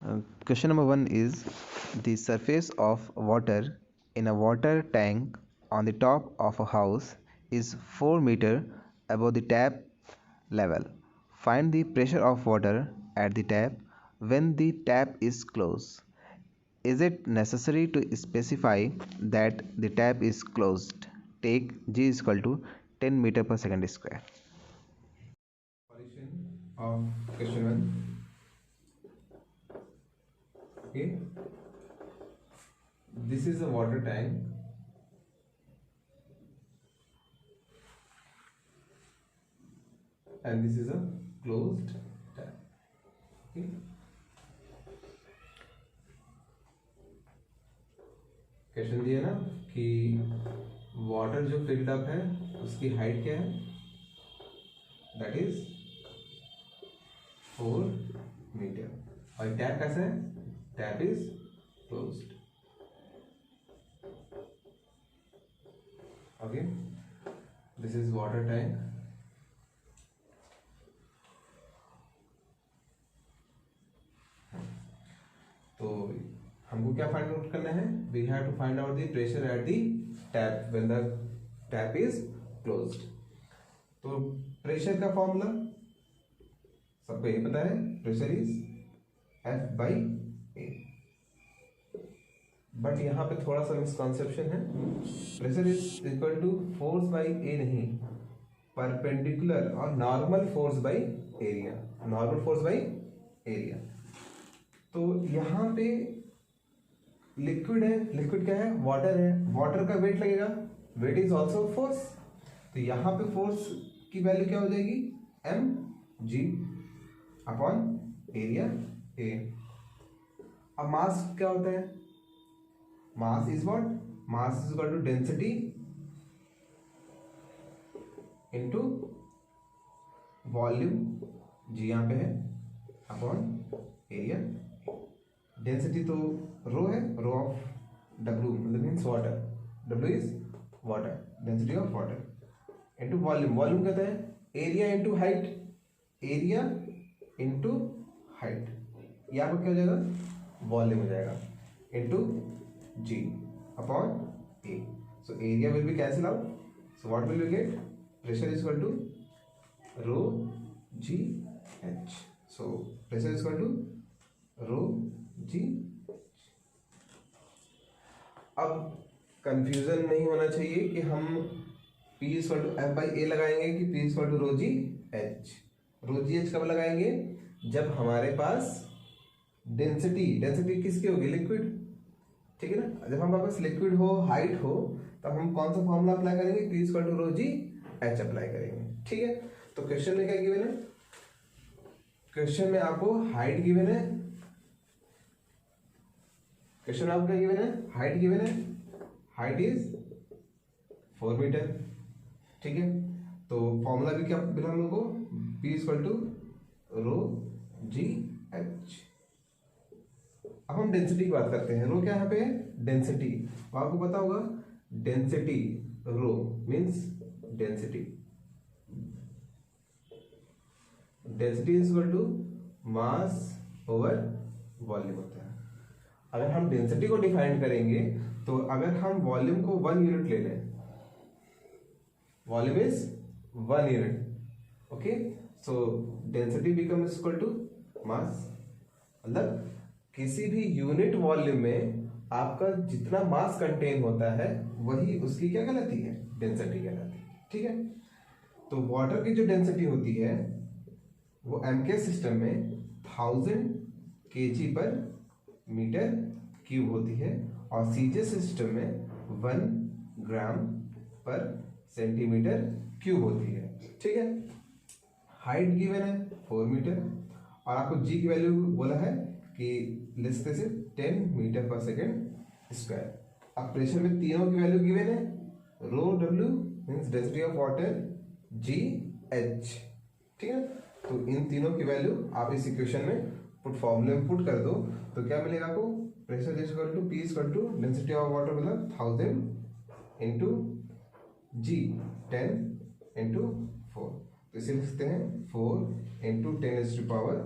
Question number 1 is the surface of water in a water tank on the top of a house is 4 meter above the tap level. Find the pressure of water at the tap when the tap is closed. Is it necessary to specify that the tap is closed? Take G is equal to 10 meter per second square. Solution of question 1. Okay, this is a water tank and this is a closed tap. Okay, question दिया ना कि water जो filled up है उसकी height क्या है, that is 4 metre और tap कैसा है, tap is closed. Okay, this is water tank. तो हमको क्या फाइंड आउट करना है, we have to find out the pressure at the tap when the tap is closed. तो प्रेशर का फॉर्मूला सबको ये पता है, pressure is F by A. But यहाँ पे थोड़ा सा मिसकॉन्सेप्शन है. Pressure is equal to force by A नहीं, परपेंडिकुलर और normal force by area. Normal force by area. तो यहाँ पे लिक्विड है, लिक्विड क्या है, वाटर है. वाटर का वेट लगेगा, वेट इज ऑल्सो फोर्स. तो यहाँ पे फोर्स की वैल्यू क्या हो जाएगी, mg अपॉन एरिया ए. अब मास क्या होता है, mass is what, mass is equal to density into volume, g यहाँ पे है, अपॉन एरिया. डेंसिटी तो रो है, रो ऑफ W मतलब means water, W is water, density of water into volume. Volume कहता है area into height, area into height. यहाँ पर क्या हो जाएगा, वॉल्यूम हो जाएगा, into G upon A. So area will be cancel out. So what will you gate, pressure is equal to rho ji h. So pressure is equal to rho g. अब confusion नहीं होना चाहिए कि हम P equal to F by A लगाएंगे कि P equal to rho ji h. Rho ji h कब लगाएंगे, जब हमारे पास डेंसिटी, डेंसिटी किसकी होगी, लिक्विड, ठीक है ना. जब हमारे पास लिक्विड हो, हाइट हो, तब हम कौन सा फॉर्मूला अप्लाई करेंगे, P equal to rho ji H apply करेंगे. ठीक है, तो क्वेश्चन में क्या गिवन है, क्वेश्चन में आपको हाइट गिवन है, क्वेश्चन आपको क्या गिवन है, हाइट गिवन है. Height is 4 metre. ठीक है, तो फॉर्मूला भी क्या मिला हम लोग को, P equal to rho ji H. अब हम डेंसिटी की बात करते हैं. रो क्या यहाँ पे है, डेंसिटी. आपको पता होगा density, rho means density, density is equal to mass over volume होता है. अगर हम डेंसिटी को डिफाइन करेंगे तो अगर हम वॉल्यूम को 1 यूनिट ले लें, volume is 1 unit. Okay, so density become equal to mass. मतलब किसी भी यूनिट वॉल्यूम में आपका जितना मास कंटेन होता है वही उसकी क्या कहलाती है, डेंसिटी कहलाती है. ठीक है, तो वाटर की जो डेंसिटी होती है वो एमके सिस्टम में 1000 kg पर मीटर क्यूब होती है और सीजे सिस्टम में 1 ग्राम पर सेंटीमीटर क्यूब होती है. ठीक है, हाइट गिवन है 4 मीटर और आपको जी की वैल्यू बोला है कि लिखते से 10 मीटर पर सेकेंड स्क्वायर. अब प्रेशर में तीनों की वैल्यू गिवन है, रो डब्ल्यू means density of water, g h. ठीक है, तो इन तीनों की वैल्यू आप इस इक्वेशन में पुट फॉर्मूले में पुट कर दो तो क्या मिलेगा आपको, pressure is equal to P equal to density of water मतलब 1000 इंटू जी 10 इंटू 4. तो इसे लिखते हैं 4 इंटू 10 टू पावर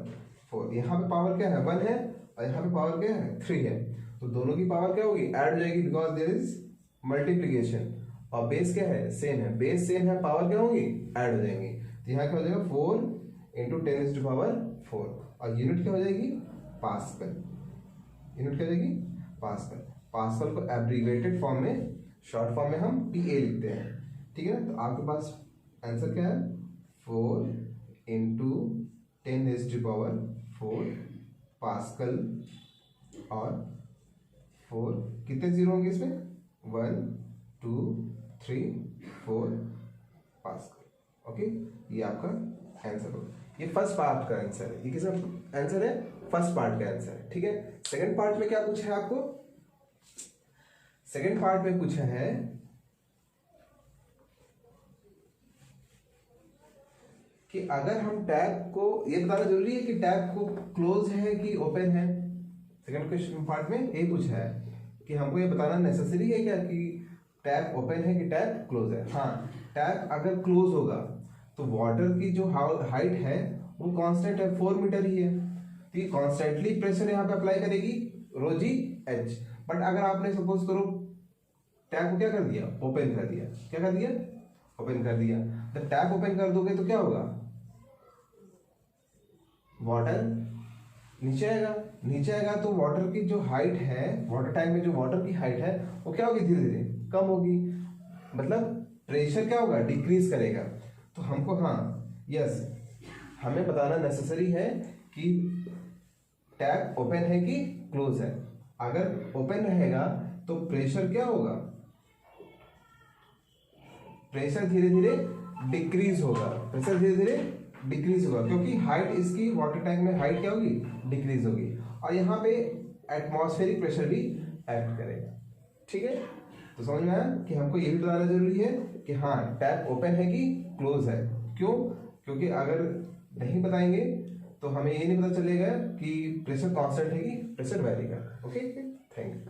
4. यहाँ पे पावर क्या है, 1 है और यहाँ पे पावर क्या है 3 है, तो दोनों की पावर क्या होगी ऐड हो जाएगी, बिकॉज देयर इज मल्टीप्लीकेशन। और बेस क्या है सेम है, बेस सेम है, पावर क्या होगी ऐड हो जाएंगी। तो यहाँ क्या हो जाएगा 4 इंटू 10⁴, और यूनिट क्या हो जाएगी पास्कल। यूनिट क्या हो जाएगी पास्कल। पास्कल को एब्रीवेटेड फॉर्म में, शॉर्ट फॉर्म में हम PA लिखते हैं, ठीक है ना। तो आपके पास आंसर क्या है 4 इंटू 10⁴ पास्कल, और 4 कितने जीरो होंगे इसमें 1 2 3 4 पास्कल। ओके, ये आपका आंसर होगा। ये फर्स्ट पार्ट का आंसर है, ये किसका आंसर है फर्स्ट पार्ट का आंसर है, ठीक है। सेकंड पार्ट में क्या पूछा है आपको, सेकंड पार्ट में पूछा है कि अगर हम टैब को, ये बताना जरूरी है कि टैब को क्लोज है कि ओपन है। सेकंड क्वेश्चन पार्ट में ये पूछा है कि हमको ये बताना नेसेसरी है क्या कि टैब ओपन है कि टैब क्लोज है। हाँ, टैब अगर क्लोज होगा तो वाटर की जो हाइट है वो कांस्टेंट है 4 मीटर ही है, तो ये कॉन्स्टेंटली प्रेशर यहाँ पे अप्लाई करेगी ρg h। बट अगर आपने सपोज करो टैप को क्या कर दिया ओपन कर दिया, क्या कर दिया ओपन कर दिया, तो टैप ओपन कर दोगे तो क्या होगा वाटर नीचे आएगा, नीचे आएगा तो वाटर की जो हाइट है, वाटर टैंक में जो वाटर की हाइट है वो क्या होगी धीरे धीरे कम होगी, मतलब प्रेशर क्या होगा डिक्रीज करेगा। तो हमको हाँ यस हमें बताना नेसेसरी है कि टैप ओपन है कि क्लोज है। अगर ओपन रहेगा तो प्रेशर क्या होगा, प्रेशर धीरे धीरे डिक्रीज होगा, प्रेशर धीरे धीरे डिक्रीज होगा क्योंकि हाइट इसकी वाटर टैंक में हाइट क्या होगी डिक्रीज होगी, और यहाँ पे एटमॉस्फेरिक प्रेशर भी एक्ट करेगा, ठीक है। तो समझ में आया कि हमको ये भी बताना जरूरी है कि हाँ टैप ओपन है कि क्लोज है। क्यों, क्योंकि अगर नहीं बताएंगे तो हमें ये नहीं पता चलेगा कि प्रेशर कांस्टेंट है कि प्रेशर वेरी कर। Okay, thank you.